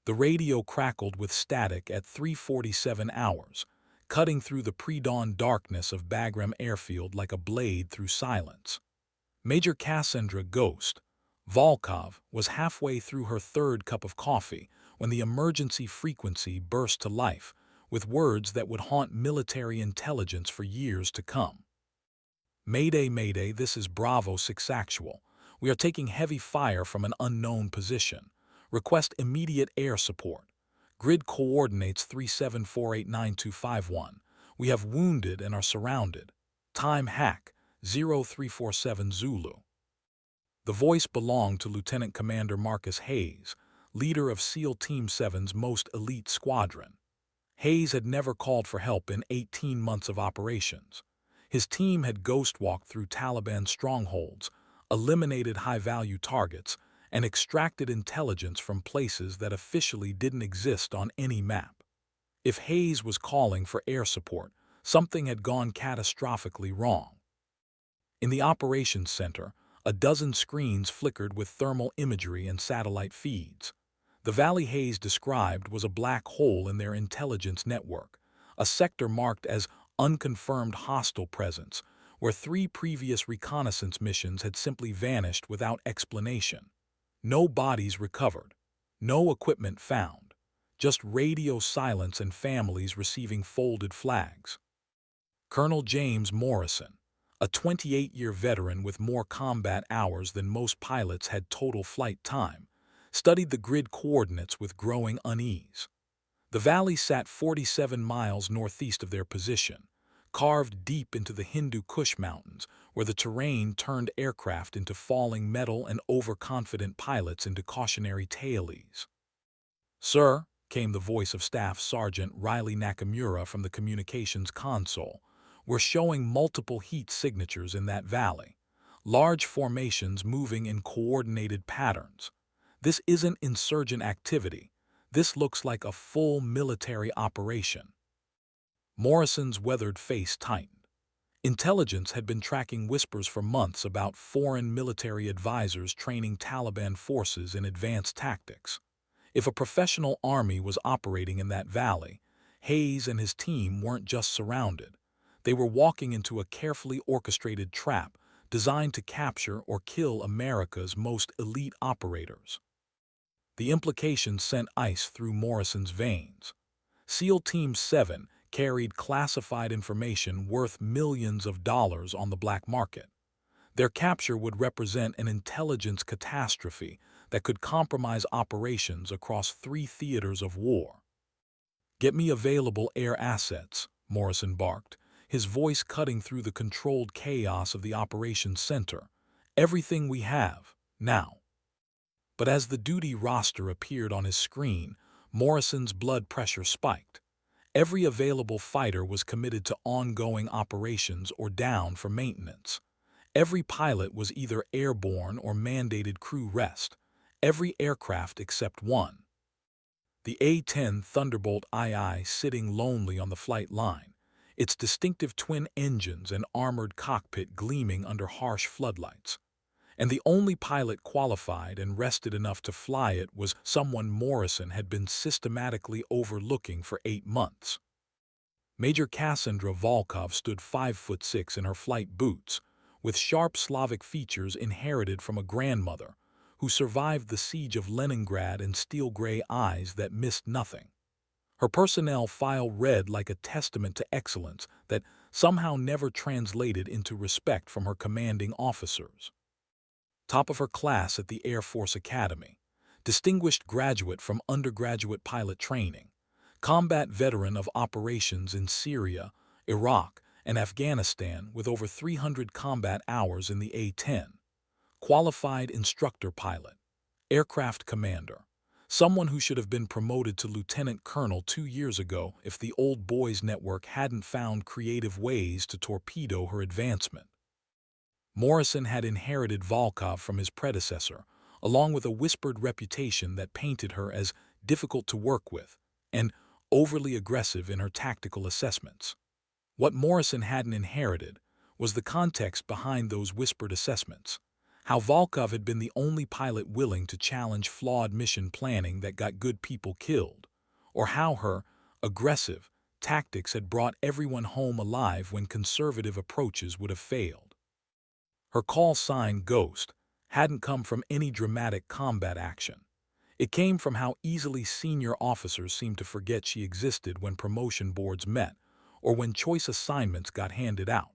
The radio crackled with static at 3:47 hours, cutting through the pre-dawn darkness of Bagram Airfield like a blade through silence. Major Cassandra Ghost Volkov was halfway through her third cup of coffee when the emergency frequency burst to life with words that would haunt military intelligence for years to come. Mayday, Mayday, this is Bravo 6 Actual. We are taking heavy fire from an unknown position. Request immediate air support. Grid coordinates 37489251. We have wounded and are surrounded. Time hack 0347 Zulu. The voice belonged to Lieutenant Commander Marcus Hayes, leader of SEAL Team 7's most elite squadron. Hayes had never called for help in 18 months of operations. His team had ghost-walked through Taliban strongholds, eliminated high-value targets, and extracted intelligence from places that officially didn't exist on any map. If Hayes was calling for air support, something had gone catastrophically wrong. In the operations center, a dozen screens flickered with thermal imagery and satellite feeds. The valley Hayes described was a black hole in their intelligence network, a sector marked as unconfirmed hostile presence, where 3 previous reconnaissance missions had simply vanished without explanation. No bodies recovered, no equipment found, just radio silence and families receiving folded flags. Colonel James Morrison, a 28-year veteran with more combat hours than most pilots had total flight time, studied the grid coordinates with growing unease. The valley sat 47 miles northeast of their position, carved deep into the Hindu Kush Mountains, where the terrain turned aircraft into falling metal and overconfident pilots into cautionary tailies. "Sir," came the voice of Staff Sergeant Riley Nakamura from the communications console, "we're showing multiple heat signatures in that valley, large formations moving in coordinated patterns. This isn't insurgent activity. This looks like a full military operation." Morrison's weathered face tightened. Intelligence had been tracking whispers for months about foreign military advisors training Taliban forces in advanced tactics. If a professional army was operating in that valley, Hayes and his team weren't just surrounded. They were walking into a carefully orchestrated trap designed to capture or kill America's most elite operators. The implications sent ice through Morrison's veins. SEAL Team 7 carried classified information worth millions of dollars on the black market. Their capture would represent an intelligence catastrophe that could compromise operations across 3 theaters of war. "Get me available air assets," Morrison barked, his voice cutting through the controlled chaos of the operations center. "Everything we have, now." But as the duty roster appeared on his screen, Morrison's blood pressure spiked. Every available fighter was committed to ongoing operations or down for maintenance. Every pilot was either airborne or mandated crew rest. Every aircraft except one. The A-10 Thunderbolt II sitting lonely on the flight line, its distinctive twin engines and armored cockpit gleaming under harsh floodlights. And the only pilot qualified and rested enough to fly it was someone Morrison had been systematically overlooking for 8 months. Major Cassandra Volkov stood 5'6" in her flight boots, with sharp Slavic features inherited from a grandmother who survived the siege of Leningrad and steel-gray eyes that missed nothing. Her personnel file read like a testament to excellence that somehow never translated into respect from her commanding officers. Top of her class at the Air Force Academy, distinguished graduate from undergraduate pilot training, combat veteran of operations in Syria, Iraq, and Afghanistan with over 300 combat hours in the A-10, qualified instructor pilot, aircraft commander, someone who should have been promoted to lieutenant colonel 2 years ago if the old boys network hadn't found creative ways to torpedo her advancement. Morrison had inherited Volkov from his predecessor, along with a whispered reputation that painted her as difficult to work with and overly aggressive in her tactical assessments. What Morrison hadn't inherited was the context behind those whispered assessments, how Volkov had been the only pilot willing to challenge flawed mission planning that got good people killed, or how her aggressive tactics had brought everyone home alive when conservative approaches would have failed. Her call sign, Ghost, hadn't come from any dramatic combat action. It came from how easily senior officers seemed to forget she existed when promotion boards met, or when choice assignments got handed out.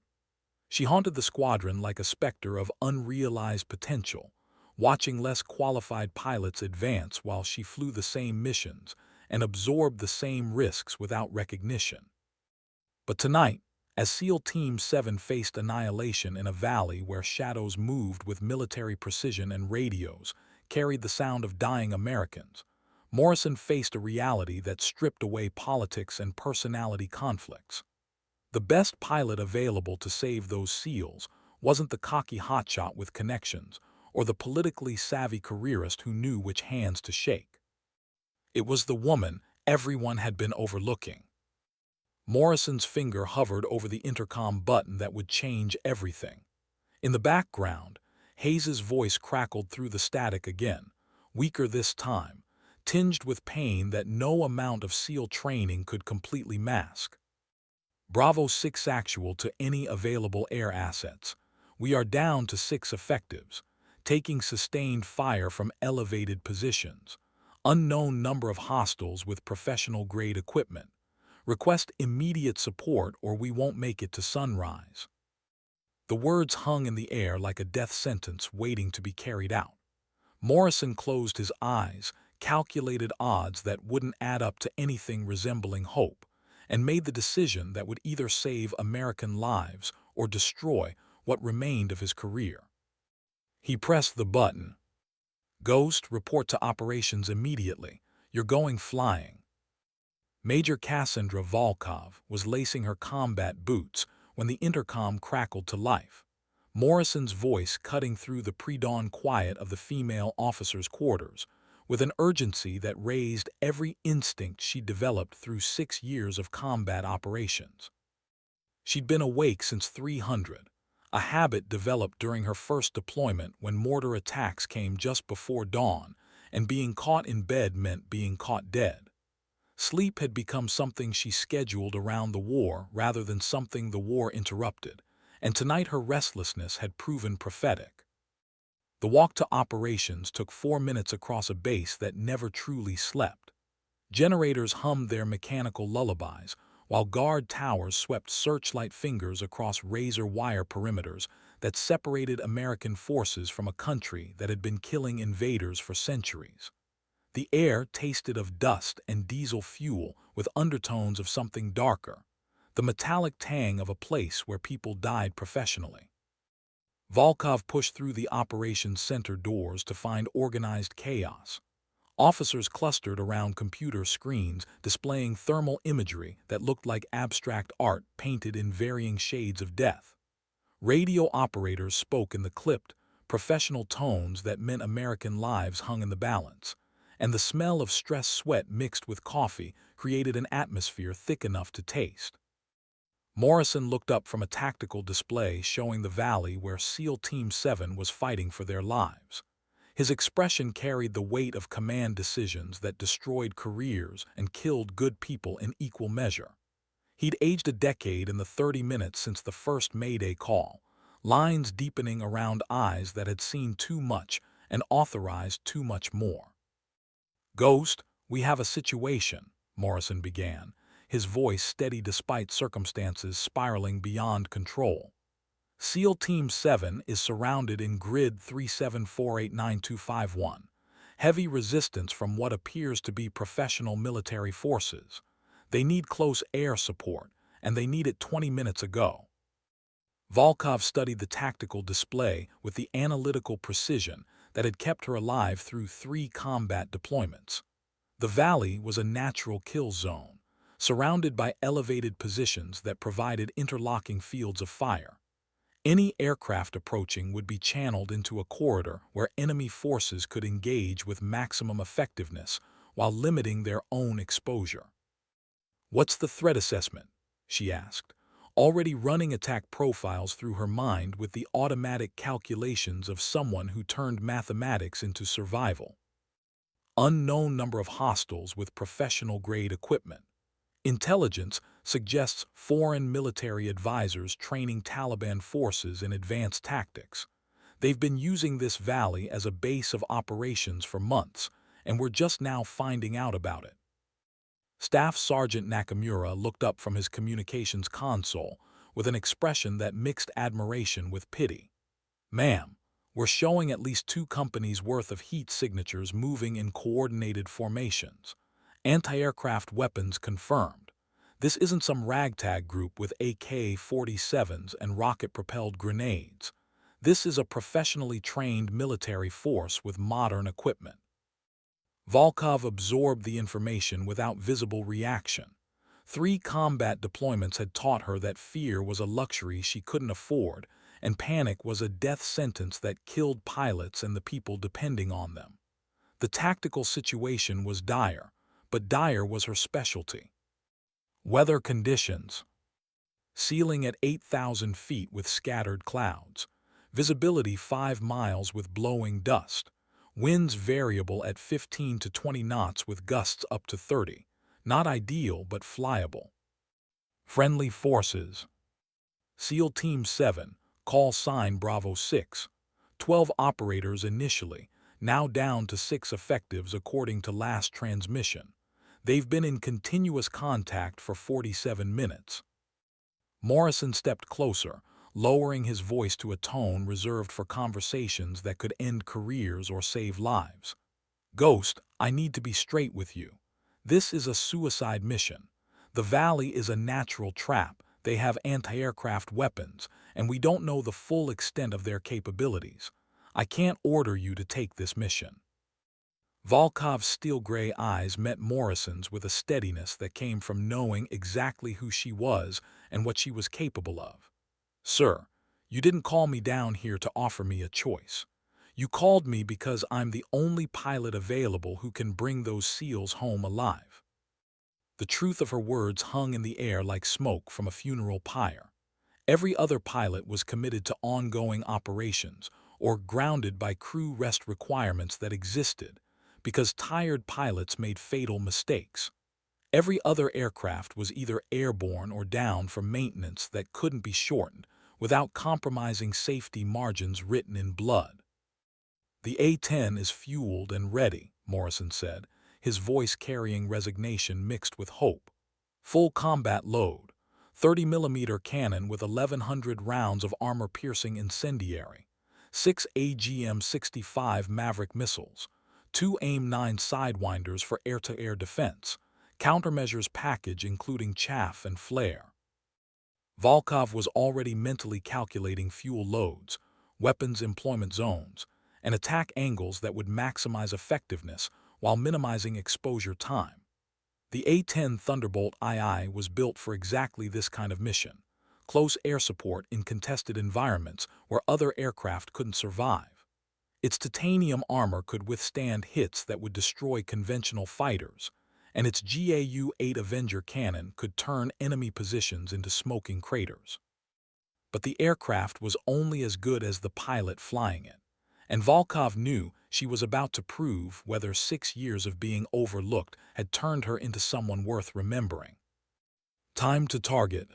She haunted the squadron like a specter of unrealized potential, watching less qualified pilots advance while she flew the same missions and absorbed the same risks without recognition. But tonight, as SEAL Team 7 faced annihilation in a valley where shadows moved with military precision and radios carried the sound of dying Americans, Morrison faced a reality that stripped away politics and personality conflicts. The best pilot available to save those SEALs wasn't the cocky hotshot with connections or the politically savvy careerist who knew which hands to shake. It was the woman everyone had been overlooking. Morrison's finger hovered over the intercom button that would change everything. In the background, Hayes's voice crackled through the static again, weaker this time, tinged with pain that no amount of SEAL training could completely mask. Bravo 6 actual to any available air assets. We are down to 6 effectives, taking sustained fire from elevated positions. Unknown number of hostiles with professional-grade equipment. Request immediate support or we won't make it to sunrise. The words hung in the air like a death sentence waiting to be carried out. Morrison closed his eyes, calculated odds that wouldn't add up to anything resembling hope, and made the decision that would either save American lives or destroy what remained of his career. He pressed the button. Ghost, report to operations immediately. You're going flying. Major Cassandra Volkov was lacing her combat boots when the intercom crackled to life, Morrison's voice cutting through the pre-dawn quiet of the female officers' quarters, with an urgency that raised every instinct she'd developed through 6 years of combat operations. She'd been awake since 300, a habit developed during her first deployment when mortar attacks came just before dawn, and being caught in bed meant being caught dead. Sleep had become something she scheduled around the war rather than something the war interrupted, and tonight her restlessness had proven prophetic. The walk to operations took 4 minutes across a base that never truly slept. Generators hummed their mechanical lullabies, while guard towers swept searchlight fingers across razor wire perimeters that separated American forces from a country that had been killing invaders for centuries. The air tasted of dust and diesel fuel with undertones of something darker, the metallic tang of a place where people died professionally. Volkov pushed through the operations center doors to find organized chaos. Officers clustered around computer screens displaying thermal imagery that looked like abstract art painted in varying shades of death. Radio operators spoke in the clipped, professional tones that meant American lives hung in the balance, and the smell of stress sweat mixed with coffee created an atmosphere thick enough to taste. Morrison looked up from a tactical display showing the valley where SEAL Team 7 was fighting for their lives. His expression carried the weight of command decisions that destroyed careers and killed good people in equal measure. He'd aged a decade in the 30 minutes since the first Mayday call, lines deepening around eyes that had seen too much and authorized too much more. "Ghost, we have a situation," Morrison began, his voice steady despite circumstances spiraling beyond control. SEAL Team 7 is surrounded in grid 37489251. Heavy resistance from what appears to be professional military forces. They need close air support, and they need it 20 minutes ago. Volkov studied the tactical display with the analytical precision that had kept her alive through 3 combat deployments. The valley was a natural kill zone, surrounded by elevated positions that provided interlocking fields of fire. Any aircraft approaching would be channeled into a corridor where enemy forces could engage with maximum effectiveness while limiting their own exposure. "What's the threat assessment?" she asked, already running attack profiles through her mind with the automatic calculations of someone who turned mathematics into survival. Unknown number of hostiles with professional-grade equipment. Intelligence suggests foreign military advisors training Taliban forces in advanced tactics. They've been using this valley as a base of operations for months, and we're just now finding out about it. Staff Sergeant Nakamura looked up from his communications console with an expression that mixed admiration with pity. "Ma'am, we're showing at least 2 companies' worth of heat signatures moving in coordinated formations. Anti-aircraft weapons confirmed. This isn't some ragtag group with AK-47s and rocket-propelled grenades. This is a professionally trained military force with modern equipment." Volkov absorbed the information without visible reaction. 3 combat deployments had taught her that fear was a luxury she couldn't afford, and panic was a death sentence that killed pilots and the people depending on them. The tactical situation was dire, but dire was her specialty. Weather conditions. Ceiling at 8,000 feet with scattered clouds. Visibility 5 miles with blowing dust. Winds variable at 15 to 20 knots with gusts up to 30. Not ideal, but flyable. Friendly forces. SEAL Team 7, call sign Bravo 6. 12 operators initially, now down to 6 effectives according to last transmission. They've been in continuous contact for 47 minutes. Morrison stepped closer, lowering his voice to a tone reserved for conversations that could end careers or save lives. "Ghost, I need to be straight with you. This is a suicide mission. The valley is a natural trap, they have anti-aircraft weapons, and we don't know the full extent of their capabilities. I can't order you to take this mission." Volkov's steel-gray eyes met Morrison's with a steadiness that came from knowing exactly who she was and what she was capable of. "Sir, you didn't call me down here to offer me a choice. You called me because I'm the only pilot available who can bring those SEALs home alive." The truth of her words hung in the air like smoke from a funeral pyre. Every other pilot was committed to ongoing operations or grounded by crew rest requirements that existed because tired pilots made fatal mistakes. Every other aircraft was either airborne or down for maintenance that couldn't be shortened without compromising safety margins written in blood. "The A-10 is fueled and ready," Morrison said, his voice carrying resignation mixed with hope. "Full combat load. 30mm cannon with 1,100 rounds of armor-piercing incendiary. 6 AGM-65 Maverick missiles. 2 AIM-9 Sidewinders for air-to-air defense. Countermeasures package including chaff and flare." Volkov was already mentally calculating fuel loads, weapons employment zones, and attack angles that would maximize effectiveness while minimizing exposure time. The A-10 Thunderbolt II was built for exactly this kind of mission: close air support in contested environments where other aircraft couldn't survive. Its titanium armor could withstand hits that would destroy conventional fighters, and its GAU-8 Avenger cannon could turn enemy positions into smoking craters. But the aircraft was only as good as the pilot flying it, and Volkov knew she was about to prove whether 6 years of being overlooked had turned her into someone worth remembering. Time to target.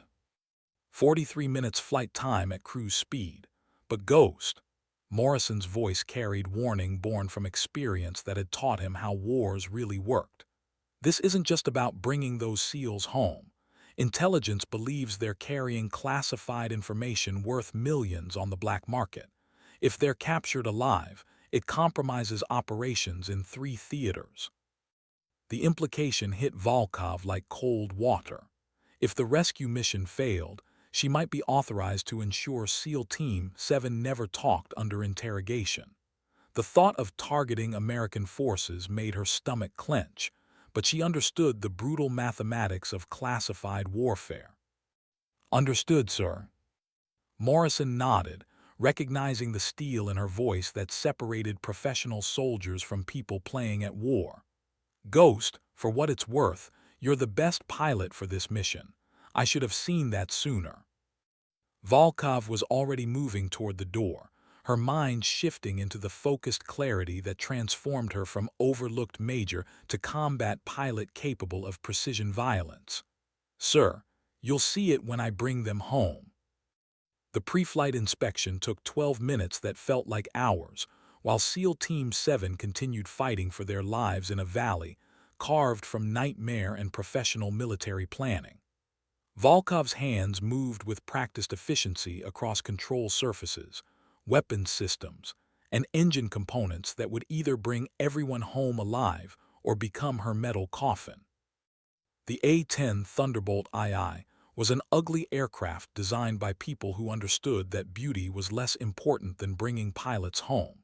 43 minutes flight time at cruise speed. But Ghost. Morrison's voice carried warning born from experience that had taught him how wars really worked. This isn't just about bringing those SEALs home. Intelligence believes they're carrying classified information worth millions on the black market. If they're captured alive, it compromises operations in 3 theaters. The implication hit Volkov like cold water. If the rescue mission failed, she might be authorized to ensure SEAL Team 7 never talked under interrogation. The thought of targeting American forces made her stomach clench, but she understood the brutal mathematics of classified warfare. "Understood, sir." Morrison nodded, recognizing the steel in her voice that separated professional soldiers from people playing at war. "Ghost, for what it's worth, you're the best pilot for this mission. I should have seen that sooner. Volkov was already moving toward the door, her mind shifting into the focused clarity that transformed her from overlooked major to combat pilot capable of precision violence. "Sir, you'll see it when I bring them home." The pre-flight inspection took 12 minutes that felt like hours, while SEAL Team 7 continued fighting for their lives in a valley carved from nightmare and professional military planning. Volkov's hands moved with practiced efficiency across control surfaces, weapons systems, and engine components that would either bring everyone home alive or become her metal coffin. The A-10 Thunderbolt II was an ugly aircraft designed by people who understood that beauty was less important than bringing pilots home.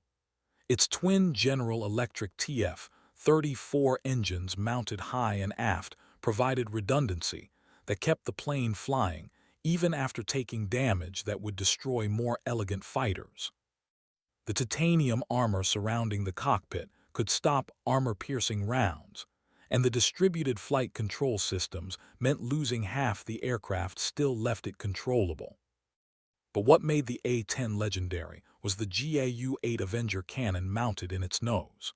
Its twin General Electric TF-34 engines mounted high and aft provided redundancy that kept the plane flying even after taking damage that would destroy more elegant fighters. The titanium armor surrounding the cockpit could stop armor-piercing rounds, and the distributed flight control systems meant losing half the aircraft still left it controllable. But what made the A-10 legendary was the GAU-8 Avenger cannon mounted in its nose.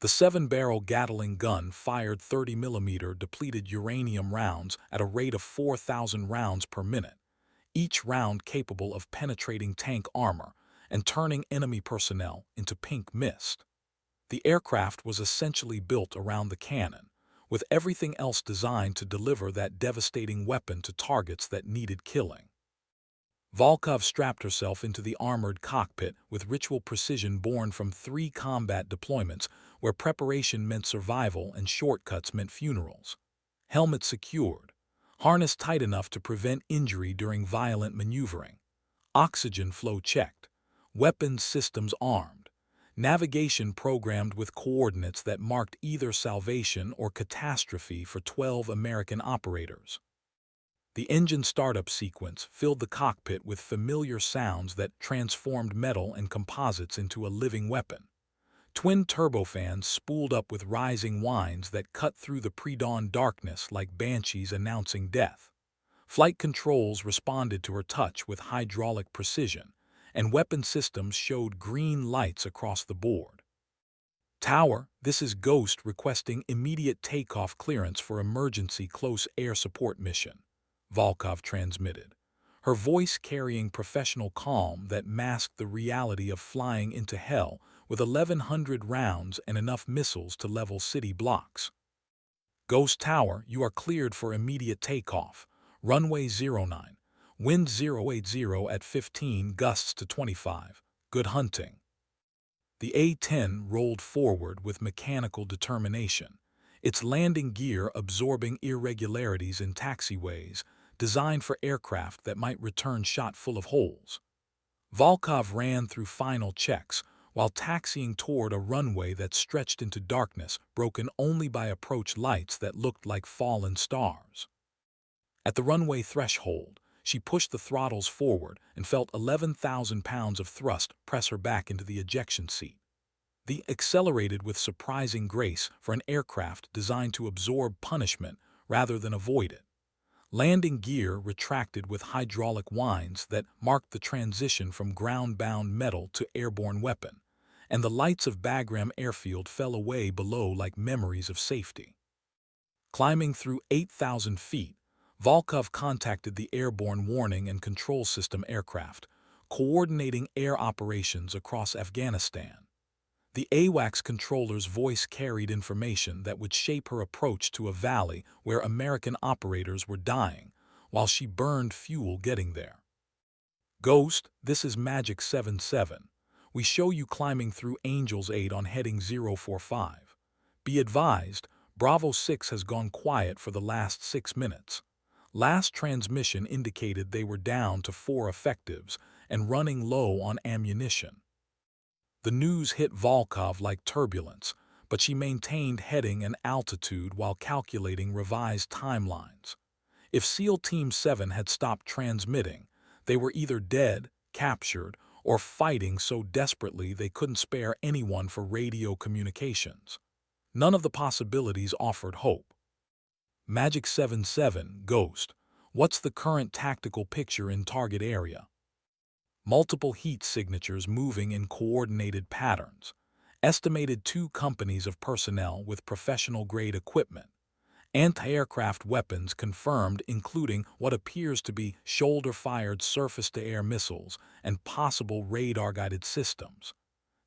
The 7-barrel Gatling gun fired 30mm depleted uranium rounds at a rate of 4,000 rounds per minute, each round capable of penetrating tank armor and turning enemy personnel into pink mist. The aircraft was essentially built around the cannon, with everything else designed to deliver that devastating weapon to targets that needed killing. Volkov strapped herself into the armored cockpit with ritual precision born from 3 combat deployments where preparation meant survival and shortcuts meant funerals. Helmet secured, harness tight enough to prevent injury during violent maneuvering, oxygen flow checked, weapons systems armed, navigation programmed with coordinates that marked either salvation or catastrophe for 12 American operators. The engine startup sequence filled the cockpit with familiar sounds that transformed metal and composites into a living weapon. Twin turbofans spooled up with rising whines that cut through the pre-dawn darkness like banshees announcing death. Flight controls responded to her touch with hydraulic precision, and weapon systems showed green lights across the board. "Tower, this is Ghost requesting immediate takeoff clearance for emergency close air support mission," Volkov transmitted, her voice carrying professional calm that masked the reality of flying into hell with 1,100 rounds and enough missiles to level city blocks. "Ghost Tower, you are cleared for immediate takeoff. Runway 09. Wind 080 at 15 gusts to 25. Good hunting." The A-10 rolled forward with mechanical determination, its landing gear absorbing irregularities in taxiways designed for aircraft that might return shot full of holes. Volkov ran through final checks while taxiing toward a runway that stretched into darkness broken only by approach lights that looked like fallen stars. At the runway threshold, she pushed the throttles forward and felt 11,000 pounds of thrust press her back into the ejection seat. The accelerated with surprising grace for an aircraft designed to absorb punishment rather than avoid it. Landing gear retracted with hydraulic whines that marked the transition from ground-bound metal to airborne weapon, and the lights of Bagram Airfield fell away below like memories of safety. Climbing through 8,000 feet, Volkov contacted the Airborne Warning and Control System aircraft, coordinating air operations across Afghanistan. The AWACS controller's voice carried information that would shape her approach to a valley where American operators were dying, while she burned fuel getting there. "Ghost, this is Magic 77. We show you climbing through Angel's 8 on heading 045. Be advised, Bravo 6 has gone quiet for the last 6 minutes. Last transmission indicated they were down to 4 effectives and running low on ammunition." The news hit Volkov like turbulence, but she maintained heading and altitude while calculating revised timelines. If SEAL Team 7 had stopped transmitting, they were either dead, captured, or fighting so desperately they couldn't spare anyone for radio communications. None of the possibilities offered hope. Magic 77, Ghost. What's the current tactical picture in target area? Multiple heat signatures moving in coordinated patterns. Estimated 2 companies of personnel with professional-grade equipment. Anti-aircraft weapons confirmed, including what appears to be shoulder-fired surface-to-air missiles and possible radar-guided systems.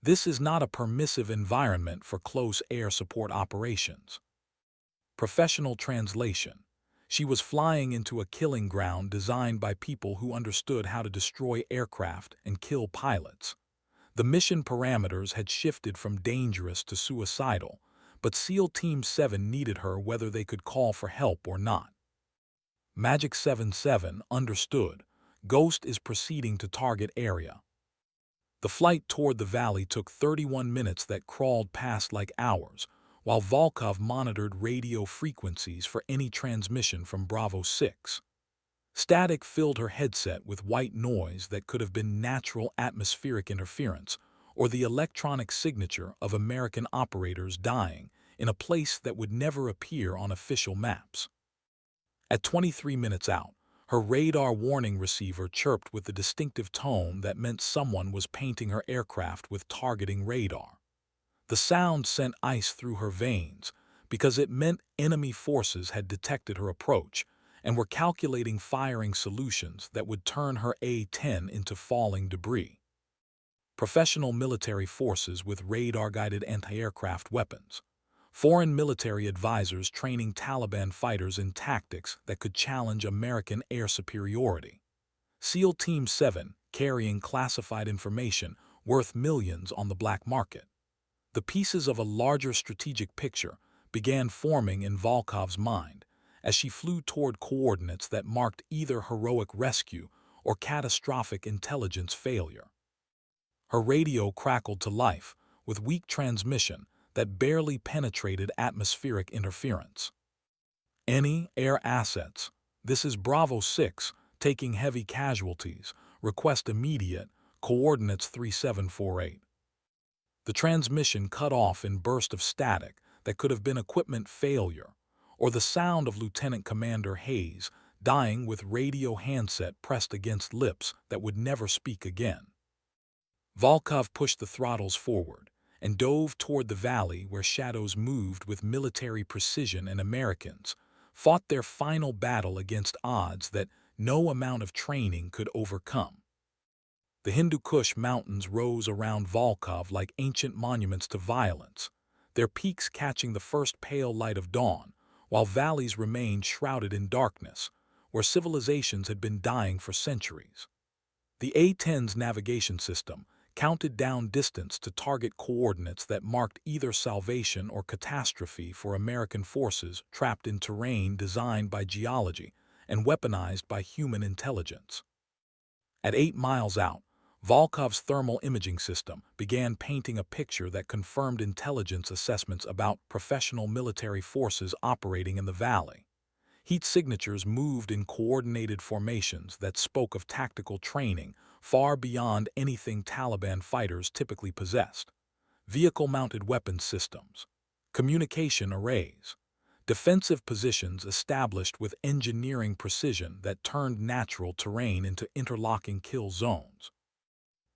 This is not a permissive environment for close air support operations. Professional translation. She was flying into a killing ground designed by people who understood how to destroy aircraft and kill pilots. The mission parameters had shifted from dangerous to suicidal, but SEAL Team 7 needed her whether they could call for help or not. Magic 77 understood. Ghost is proceeding to target area. The flight toward the valley took 31 minutes that crawled past like hours, while Volkov monitored radio frequencies for any transmission from Bravo 6. Static filled her headset with white noise that could have been natural atmospheric interference or the electronic signature of American operators dying in a place that would never appear on official maps. At 23 minutes out, her radar warning receiver chirped with the distinctive tone that meant someone was painting her aircraft with targeting radar. The sound sent ice through her veins because it meant enemy forces had detected her approach and were calculating firing solutions that would turn her A-10 into falling debris. Professional military forces with radar-guided anti-aircraft weapons. Foreign military advisors training Taliban fighters in tactics that could challenge American air superiority. SEAL Team 7 carrying classified information worth millions on the black market. The pieces of a larger strategic picture began forming in Volkov's mind as she flew toward coordinates that marked either heroic rescue or catastrophic intelligence failure. Her radio crackled to life with weak transmission that barely penetrated atmospheric interference. Any air assets. This is Bravo 6, taking heavy casualties. Request immediate. Coordinates 3748. The transmission cut off in burst of static that could have been equipment failure, or the sound of Lieutenant Commander Hayes dying with radio handset pressed against lips that would never speak again. Volkov pushed the throttles forward and dove toward the valley where shadows moved with military precision, and Americans fought their final battle against odds that no amount of training could overcome. The Hindu Kush mountains rose around Volkov like ancient monuments to violence, their peaks catching the first pale light of dawn, while valleys remained shrouded in darkness, where civilizations had been dying for centuries. The A-10's navigation system counted down distance to target coordinates that marked either salvation or catastrophe for American forces trapped in terrain designed by geology and weaponized by human intelligence. At 8 miles out, Volkov's thermal imaging system began painting a picture that confirmed intelligence assessments about professional military forces operating in the valley. Heat signatures moved in coordinated formations that spoke of tactical training far beyond anything Taliban fighters typically possessed. Vehicle-mounted weapons systems, communication arrays, defensive positions established with engineering precision that turned natural terrain into interlocking kill zones.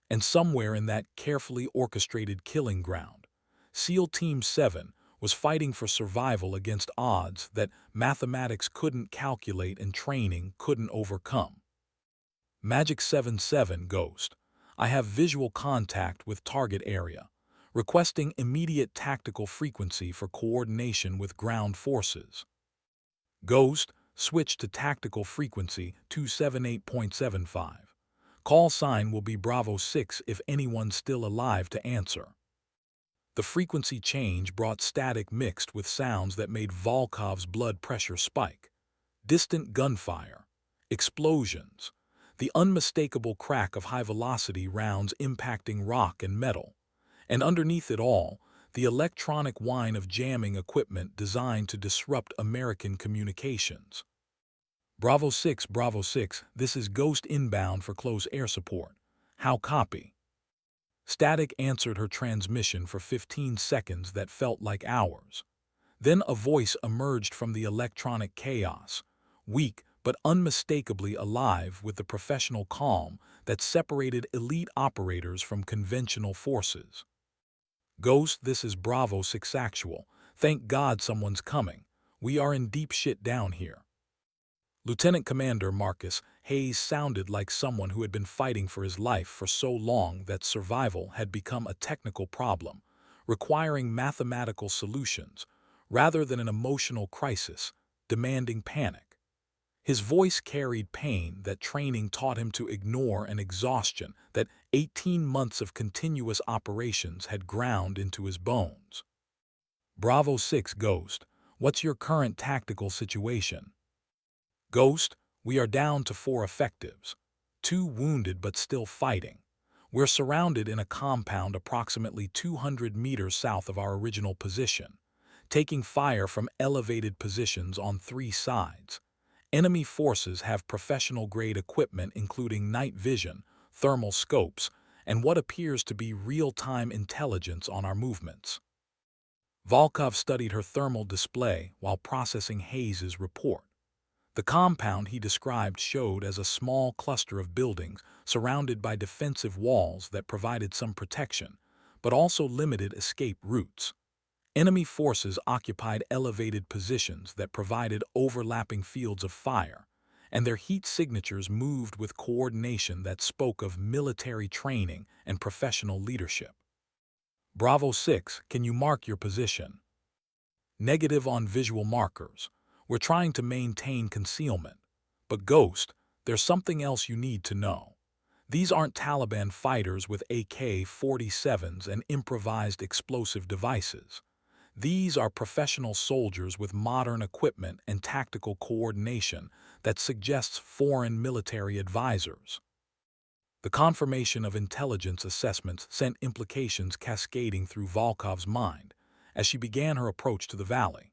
And somewhere in that carefully orchestrated killing ground, SEAL Team 7 was fighting for survival against odds that mathematics couldn't calculate and training couldn't overcome. Magic 77 Ghost. I have visual contact with target area, requesting immediate tactical frequency for coordination with ground forces. Ghost, switch to tactical frequency 278.75. Call sign will be Bravo 6 if anyone's still alive to answer. The frequency change brought static mixed with sounds that made Volkov's blood pressure spike. Distant gunfire, explosions, the unmistakable crack of high-velocity rounds impacting rock and metal, and underneath it all, the electronic whine of jamming equipment designed to disrupt American communications. Bravo 6, this is Ghost inbound for close air support. How copy? Static answered her transmission for 15 seconds that felt like hours. Then a voice emerged from the electronic chaos, weak but unmistakably alive with the professional calm that separated elite operators from conventional forces. Ghost, this is Bravo 6 Actual. Thank God someone's coming. We are in deep shit down here. Lieutenant Commander Marcus Hayes sounded like someone who had been fighting for his life for so long that survival had become a technical problem, requiring mathematical solutions, rather than an emotional crisis, demanding panic. His voice carried pain that training taught him to ignore and exhaustion that 18 months of continuous operations had ground into his bones. Bravo 6 Ghost, what's your current tactical situation? Ghost, we are down to 4 effectives. 2 wounded but still fighting. We're surrounded in a compound approximately 200 meters south of our original position, taking fire from elevated positions on 3 sides. Enemy forces have professional-grade equipment including night vision, thermal scopes, and what appears to be real-time intelligence on our movements. Volkov studied her thermal display while processing Hayes's report. The compound he described showed as a small cluster of buildings surrounded by defensive walls that provided some protection, but also limited escape routes. Enemy forces occupied elevated positions that provided overlapping fields of fire, and their heat signatures moved with coordination that spoke of military training and professional leadership. Bravo 6, can you mark your position? Negative on visual markers. We're trying to maintain concealment. But Ghost, there's something else you need to know. These aren't Taliban fighters with AK-47s and improvised explosive devices. These are professional soldiers with modern equipment and tactical coordination that suggests foreign military advisors. The confirmation of intelligence assessments sent implications cascading through Volkov's mind as she began her approach to the valley.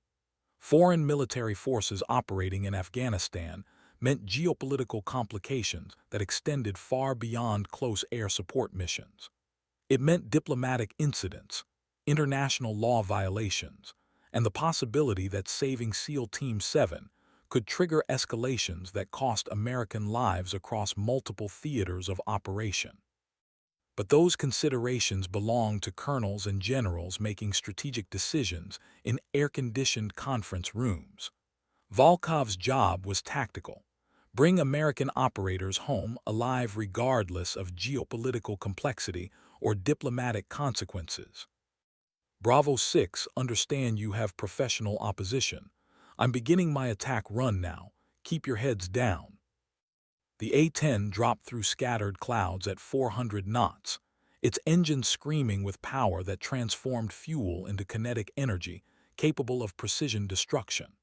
Foreign military forces operating in Afghanistan meant geopolitical complications that extended far beyond close air support missions. It meant diplomatic incidents, international law violations, and the possibility that saving SEAL Team 7 could trigger escalations that cost American lives across multiple theaters of operation. But those considerations belonged to colonels and generals making strategic decisions in air-conditioned conference rooms. Volkov's job was tactical: bring American operators home alive regardless of geopolitical complexity or diplomatic consequences. Bravo 6, understand you have professional opposition. I'm beginning my attack run now. Keep your heads down. The A-10 dropped through scattered clouds at 400 knots, its engine screaming with power that transformed fuel into kinetic energy capable of precision destruction.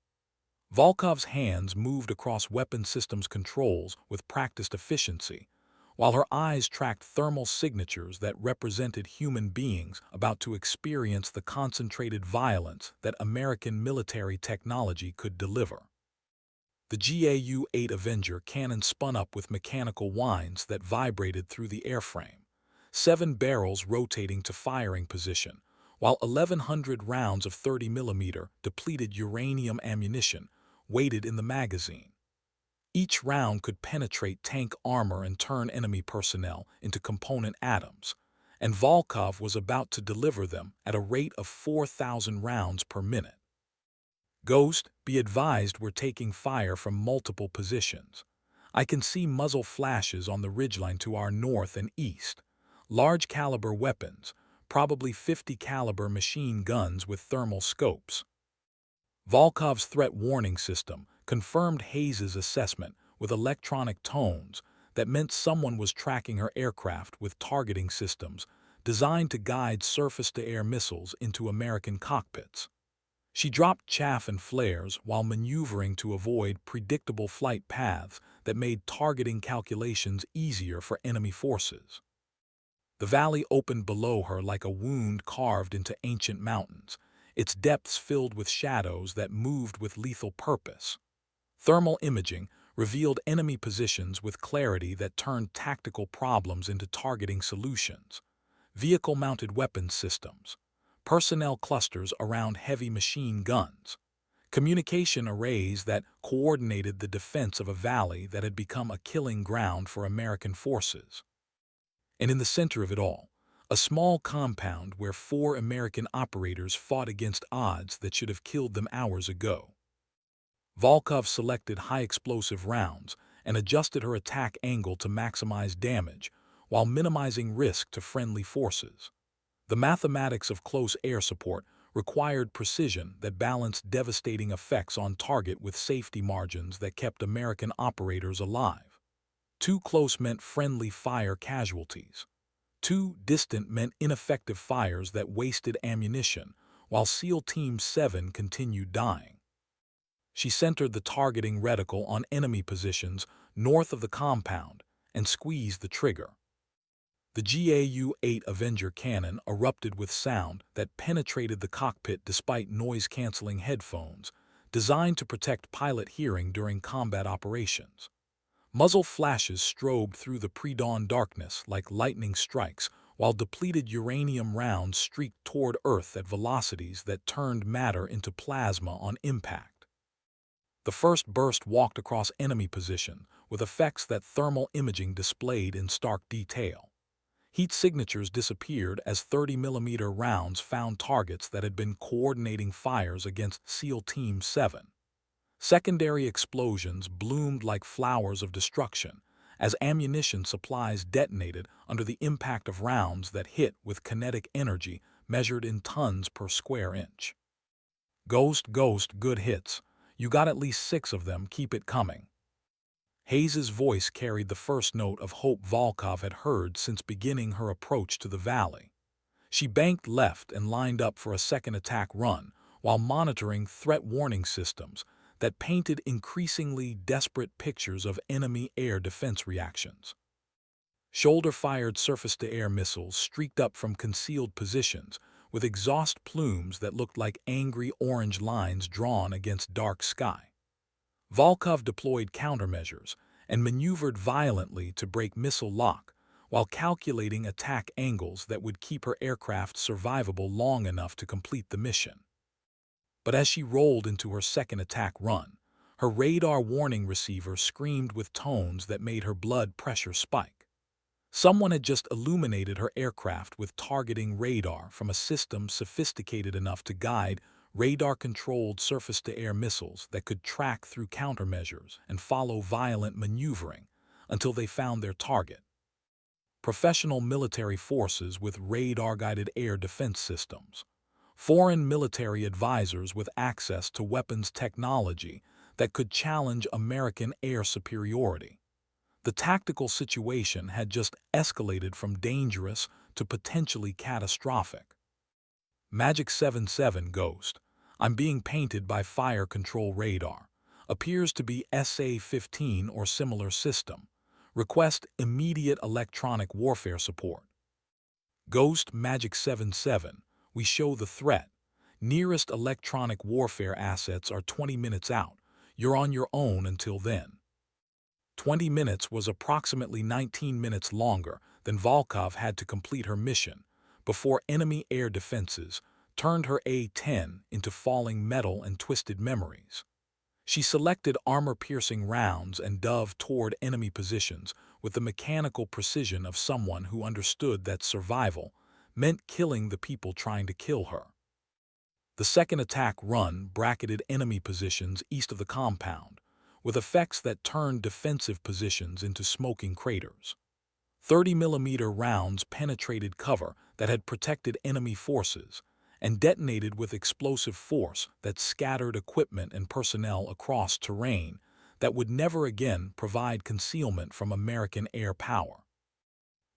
Volkov's hands moved across weapon systems controls with practiced efficiency, while her eyes tracked thermal signatures that represented human beings about to experience the concentrated violence that American military technology could deliver. The GAU-8 Avenger cannon spun up with mechanical whines that vibrated through the airframe, 7 barrels rotating to firing position, while 1,100 rounds of 30mm depleted uranium ammunition waited in the magazine. Each round could penetrate tank armor and turn enemy personnel into component atoms, and Volkov was about to deliver them at a rate of 4,000 rounds per minute. Ghost, be advised we're taking fire from multiple positions. I can see muzzle flashes on the ridgeline to our north and east. Large caliber weapons, probably 50 caliber machine guns with thermal scopes. Volkov's threat warning system confirmed Hayes's assessment with electronic tones that meant someone was tracking her aircraft with targeting systems designed to guide surface-to-air missiles into American cockpits. She dropped chaff and flares while maneuvering to avoid predictable flight paths that made targeting calculations easier for enemy forces. The valley opened below her like a wound carved into ancient mountains, its depths filled with shadows that moved with lethal purpose. Thermal imaging revealed enemy positions with clarity that turned tactical problems into targeting solutions. Vehicle-mounted weapons systems, personnel clusters around heavy machine guns, Communication arrays that coordinated the defense of a valley that had become a killing ground for American forces. And in the center of it all, a small compound where 4 American operators fought against odds that should have killed them hours ago. Volkov selected high-explosive rounds and adjusted her attack angle to maximize damage while minimizing risk to friendly forces. The mathematics of close air support required precision that balanced devastating effects on target with safety margins that kept American operators alive. Too close meant friendly fire casualties. Too distant meant ineffective fires that wasted ammunition, while SEAL Team 7 continued dying. She centered the targeting reticle on enemy positions north of the compound and squeezed the trigger. The GAU-8 Avenger cannon erupted with sound that penetrated the cockpit despite noise-canceling headphones, designed to protect pilot hearing during combat operations. Muzzle flashes strobed through the pre-dawn darkness like lightning strikes, while depleted uranium rounds streaked toward Earth at velocities that turned matter into plasma on impact. The first burst walked across enemy position, with effects that thermal imaging displayed in stark detail. Heat signatures disappeared as 30mm rounds found targets that had been coordinating fires against SEAL Team 7. Secondary explosions bloomed like flowers of destruction as ammunition supplies detonated under the impact of rounds that hit with kinetic energy measured in tons per square inch. Ghost, good hits. You got at least 6 of them, keep it coming. Hayes's voice carried the first note of hope Volkov had heard since beginning her approach to the valley. She banked left and lined up for a second attack run while monitoring threat warning systems that painted increasingly desperate pictures of enemy air defense reactions. Shoulder-fired surface-to-air missiles streaked up from concealed positions with exhaust plumes that looked like angry orange lines drawn against dark sky. Volkov deployed countermeasures and maneuvered violently to break missile lock while calculating attack angles that would keep her aircraft survivable long enough to complete the mission. But as she rolled into her second attack run, her radar warning receiver screamed with tones that made her blood pressure spike. Someone had just illuminated her aircraft with targeting radar from a system sophisticated enough to guide radar-controlled surface-to-air missiles that could track through countermeasures and follow violent maneuvering until they found their target. Professional military forces with radar-guided air defense systems. Foreign military advisors with access to weapons technology that could challenge American air superiority. The tactical situation had just escalated from dangerous to potentially catastrophic. Magic 77 Ghost, I'm being painted by fire control radar. Appears to be SA-15 or similar system. Request immediate electronic warfare support. Ghost Magic 77, we show the threat. Nearest electronic warfare assets are 20 minutes out. You're on your own until then. 20 minutes was approximately 19 minutes longer than Volkov had to complete her mission before enemy air defenses turned her A-10 into falling metal and twisted memories. She selected armor-piercing rounds and dove toward enemy positions with the mechanical precision of someone who understood that survival meant killing the people trying to kill her. The second attack run bracketed enemy positions east of the compound, with effects that turned defensive positions into smoking craters. 30mm rounds penetrated cover that had protected enemy forces and detonated with explosive force that scattered equipment and personnel across terrain that would never again provide concealment from American air power.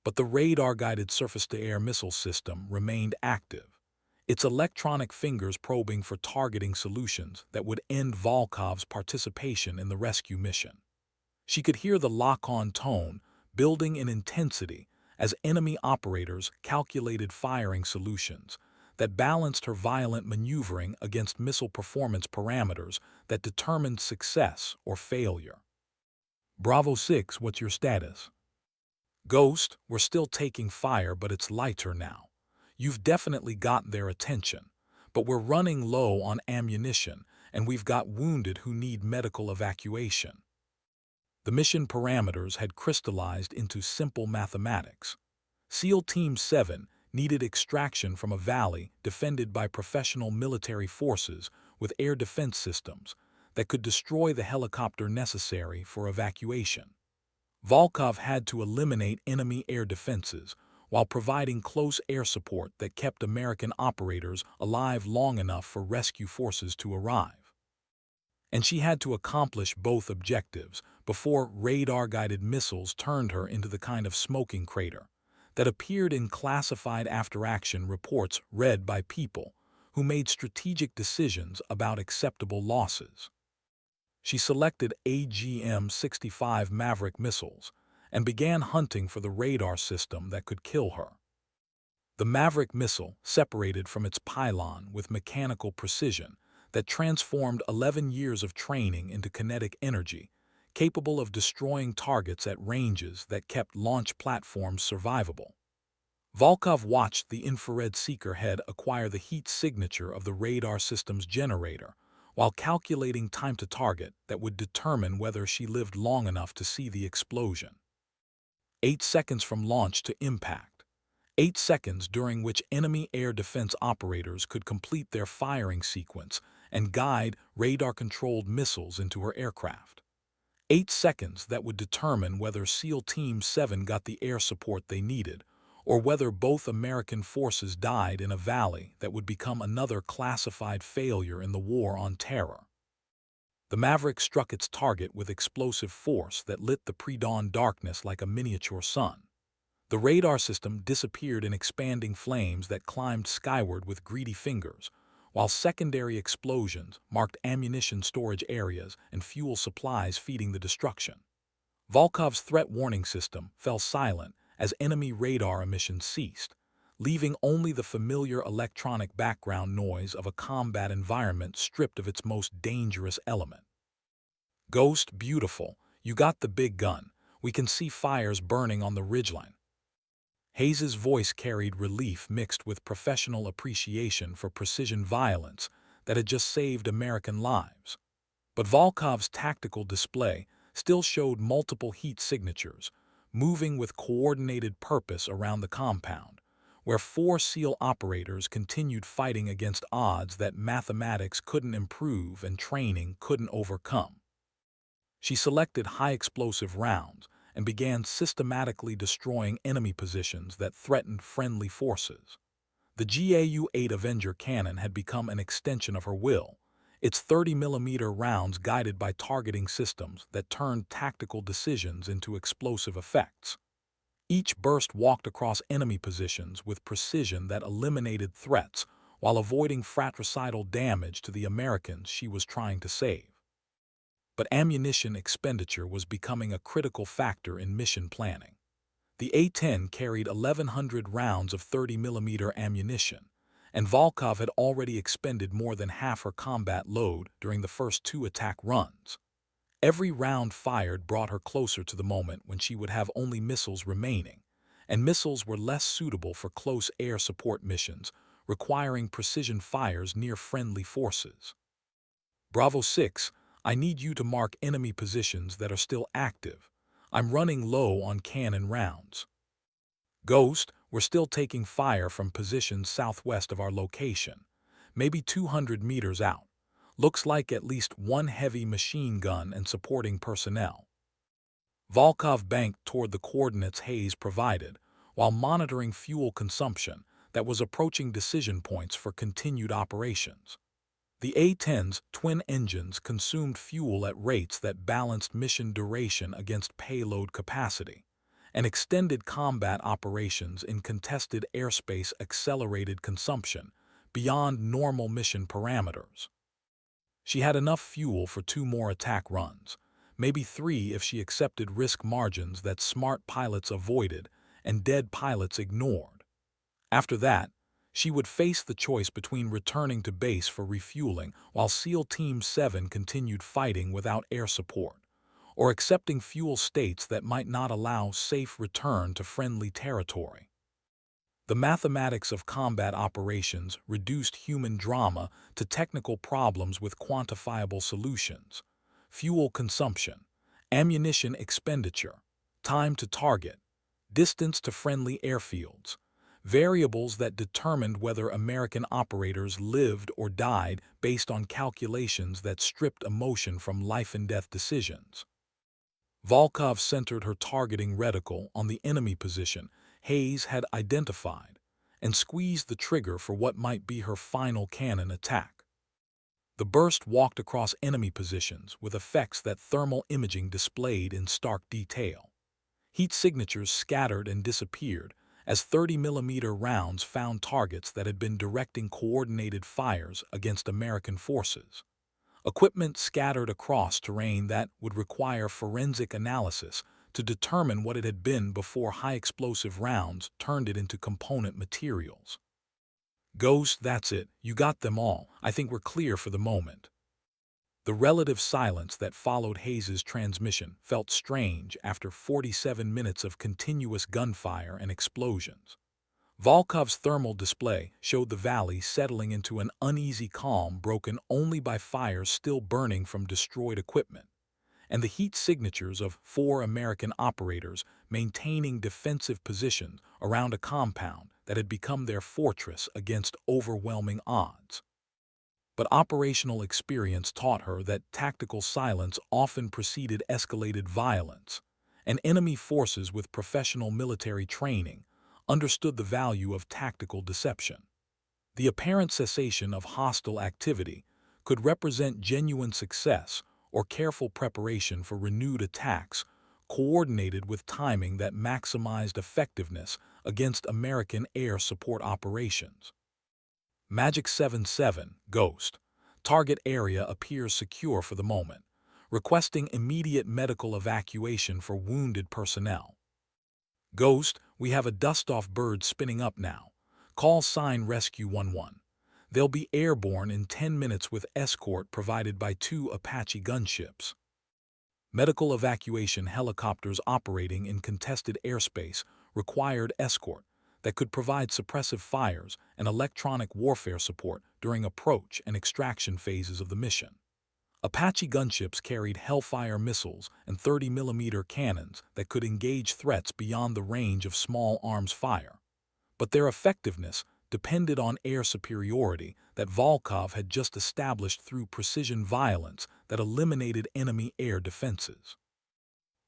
But the radar-guided surface-to-air missile system remained active, its electronic fingers probing for targeting solutions that would end Volkov's participation in the rescue mission. She could hear the lock-on tone building in intensity as enemy operators calculated firing solutions that balanced her violent maneuvering against missile performance parameters that determined success or failure. Bravo 6, what's your status? Ghost, we're still taking fire, but it's lighter now. You've definitely got their attention, but we're running low on ammunition and we've got wounded who need medical evacuation. The mission parameters had crystallized into simple mathematics. SEAL Team 7 needed extraction from a valley defended by professional military forces with air defense systems that could destroy the helicopter necessary for evacuation. Volkov had to eliminate enemy air defenses while providing close air support that kept American operators alive long enough for rescue forces to arrive. And she had to accomplish both objectives before radar-guided missiles turned her into the kind of smoking crater that appeared in classified after-action reports read by people who made strategic decisions about acceptable losses. She selected AGM-65 Maverick missiles and began hunting for the radar system that could kill her. The Maverick missile separated from its pylon with mechanical precision that transformed 11 years of training into kinetic energy, capable of destroying targets at ranges that kept launch platforms survivable. Volkov watched the infrared seeker head acquire the heat signature of the radar system's generator, while calculating time to target that would determine whether she lived long enough to see the explosion. 8 seconds from launch to impact. 8 seconds during which enemy air defense operators could complete their firing sequence and guide radar-controlled missiles into her aircraft. 8 seconds that would determine whether SEAL Team 7 got the air support they needed, or whether both American forces died in a valley that would become another classified failure in the war on terror. The Maverick struck its target with explosive force that lit the pre-dawn darkness like a miniature sun. The radar system disappeared in expanding flames that climbed skyward with greedy fingers, while secondary explosions marked ammunition storage areas and fuel supplies feeding the destruction. Volkov's threat warning system fell silent as enemy radar emissions ceased, leaving only the familiar electronic background noise of a combat environment stripped of its most dangerous element. "Ghost, beautiful, you got the big gun. We can see fires burning on the ridgeline." Hayes's voice carried relief mixed with professional appreciation for precision violence that had just saved American lives. But Volkov's tactical display still showed multiple heat signatures, moving with coordinated purpose around the compound, where 4 SEAL operators continued fighting against odds that mathematics couldn't improve and training couldn't overcome. She selected high-explosive rounds and began systematically destroying enemy positions that threatened friendly forces. The GAU-8 Avenger cannon had become an extension of her will, its 30mm rounds guided by targeting systems that turned tactical decisions into explosive effects. Each burst walked across enemy positions with precision that eliminated threats while avoiding fratricidal damage to the Americans she was trying to save. But ammunition expenditure was becoming a critical factor in mission planning. The A-10 carried 1,100 rounds of 30mm ammunition, and Volkov had already expended more than half her combat load during the first 2 attack runs. Every round fired brought her closer to the moment when she would have only missiles remaining, and missiles were less suitable for close air support missions, requiring precision fires near friendly forces. "Bravo 6, I need you to mark enemy positions that are still active. I'm running low on cannon rounds." "Ghost, we're still taking fire from positions southwest of our location, maybe 200 meters out. Looks like at least 1 heavy machine gun and supporting personnel." Volkov banked toward the coordinates Hayes provided, while monitoring fuel consumption that was approaching decision points for continued operations. The A-10's twin engines consumed fuel at rates that balanced mission duration against payload capacity, and extended combat operations in contested airspace accelerated consumption beyond normal mission parameters. She had enough fuel for 2 more attack runs, maybe 3 if she accepted risk margins that smart pilots avoided and dead pilots ignored. After that, she would face the choice between returning to base for refueling while SEAL Team 7 continued fighting without air support, or accepting fuel states that might not allow safe return to friendly territory. The mathematics of combat operations reduced human drama to technical problems with quantifiable solutions. Fuel consumption, ammunition expenditure, time to target, distance to friendly airfields, variables that determined whether American operators lived or died based on calculations that stripped emotion from life-and-death decisions. Volkov centered her targeting reticle on the enemy position Hayes had identified and squeezed the trigger for what might be her final cannon attack. The burst walked across enemy positions with effects that thermal imaging displayed in stark detail. Heat signatures scattered and disappeared as 30mm rounds found targets that had been directing coordinated fires against American forces. Equipment scattered across terrain that would require forensic analysis to determine what it had been before high-explosive rounds turned it into component materials. Ghost, that's it. You got them all. I think we're clear for the moment. The relative silence that followed Hayes's transmission felt strange after 47 minutes of continuous gunfire and explosions. Volkov's thermal display showed the valley settling into an uneasy calm broken only by fires still burning from destroyed equipment, and the heat signatures of 4 American operators maintaining defensive positions around a compound that had become their fortress against overwhelming odds. But operational experience taught her that tactical silence often preceded escalated violence, and enemy forces with professional military training understood the value of tactical deception. The apparent cessation of hostile activity could represent genuine success or careful preparation for renewed attacks, coordinated with timing that maximized effectiveness against American air support operations. Magic 7-7, Ghost. Target area appears secure for the moment, requesting immediate medical evacuation for wounded personnel. Ghost, we have a dust-off bird spinning up now. Call sign Rescue 11. They'll be airborne in 10 minutes with escort provided by 2 Apache gunships. Medical evacuation helicopters operating in contested airspace required escort that could provide suppressive fires and electronic warfare support during approach and extraction phases of the mission. Apache gunships carried Hellfire missiles and 30mm cannons that could engage threats beyond the range of small arms fire. But their effectiveness depended on air superiority that Volkov had just established through precision violence that eliminated enemy air defenses.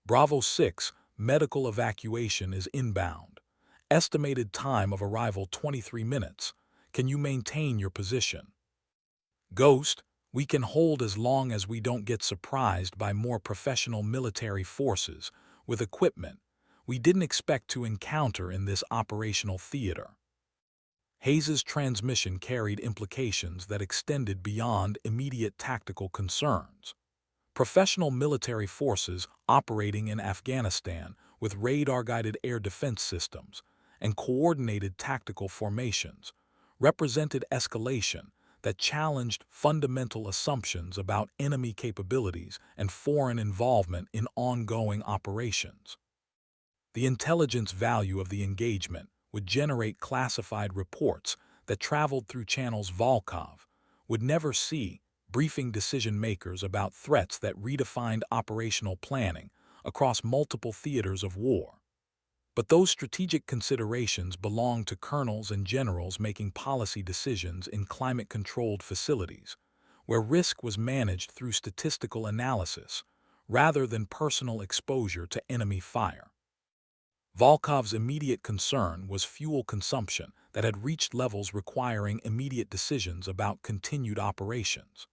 Bravo 6, medical evacuation is inbound. Estimated time of arrival 23 minutes. Can you maintain your position? Ghost, we can hold as long as we don't get surprised by more professional military forces with equipment we didn't expect to encounter in this operational theater. Hayes's transmission carried implications that extended beyond immediate tactical concerns. Professional military forces operating in Afghanistan with radar-guided air defense systems and coordinated tactical formations represented escalation that challenged fundamental assumptions about enemy capabilities and foreign involvement in ongoing operations. The intelligence value of the engagement would generate classified reports that traveled through channels Volkov would never see, briefing decision-makers about threats that redefined operational planning across multiple theaters of war. But those strategic considerations belong to colonels and generals making policy decisions in climate-controlled facilities, where risk was managed through statistical analysis rather than personal exposure to enemy fire. Volkov's immediate concern was fuel consumption that had reached levels requiring immediate decisions about continued operations.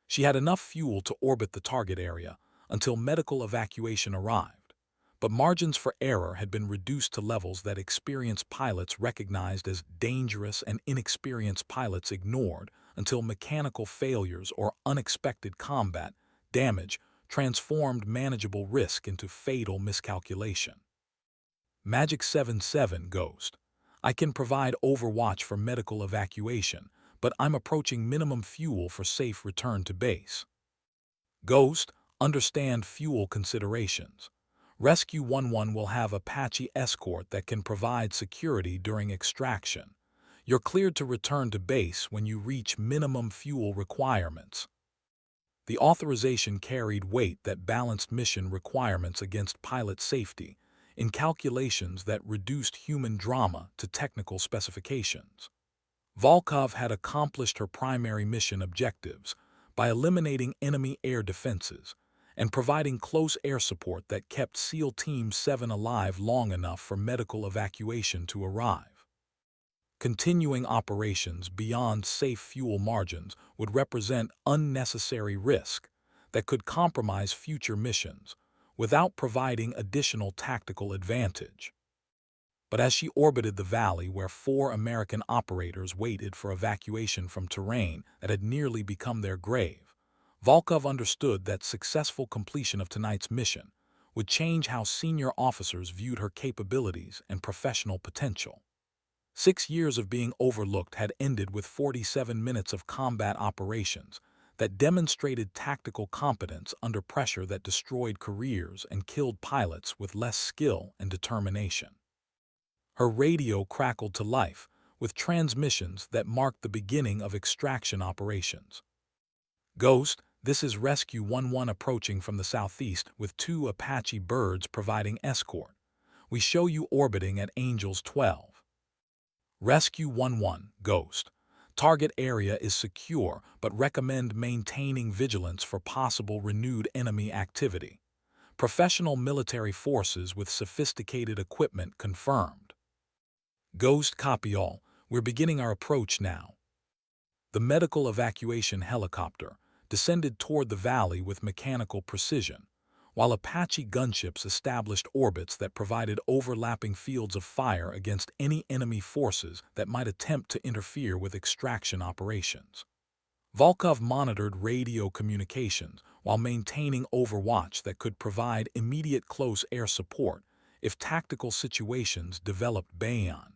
She had enough fuel to orbit the target area until medical evacuation arrived, but margins for error had been reduced to levels that experienced pilots recognized as dangerous and inexperienced pilots ignored until mechanical failures or unexpected combat damage transformed manageable risk into fatal miscalculation. Magic 7-7, Ghost. I can provide overwatch for medical evacuation, but I'm approaching minimum fuel for safe return to base. Ghost, understand fuel considerations. Rescue 11 will have Apache escort that can provide security during extraction. You're cleared to return to base when you reach minimum fuel requirements. The authorization carried weight that balanced mission requirements against pilot safety in calculations that reduced human drama to technical specifications. Volkov had accomplished her primary mission objectives by eliminating enemy air defenses and providing close air support that kept SEAL Team 7 alive long enough for medical evacuation to arrive. Continuing operations beyond safe fuel margins would represent unnecessary risk that could compromise future missions without providing additional tactical advantage. But as she orbited the valley where 4 American operators waited for evacuation from terrain that had nearly become their grave, Volkov understood that successful completion of tonight's mission would change how senior officers viewed her capabilities and professional potential. 6 years of being overlooked had ended with 47 minutes of combat operations that demonstrated tactical competence under pressure that destroyed careers and killed pilots with less skill and determination. Her radio crackled to life with transmissions that marked the beginning of extraction operations. "Ghost, this is Rescue 11 approaching from the southeast with 2 Apache birds providing escort. We show you orbiting at Angels 12. Rescue 11, Ghost. Target area is secure, but recommend maintaining vigilance for possible renewed enemy activity. Professional military forces with sophisticated equipment confirmed." Ghost, copy all. We're beginning our approach now. The medical evacuation helicopter descended toward the valley with mechanical precision, while Apache gunships established orbits that provided overlapping fields of fire against any enemy forces that might attempt to interfere with extraction operations. Volkov monitored radio communications while maintaining overwatch that could provide immediate close air support if tactical situations developed beyond.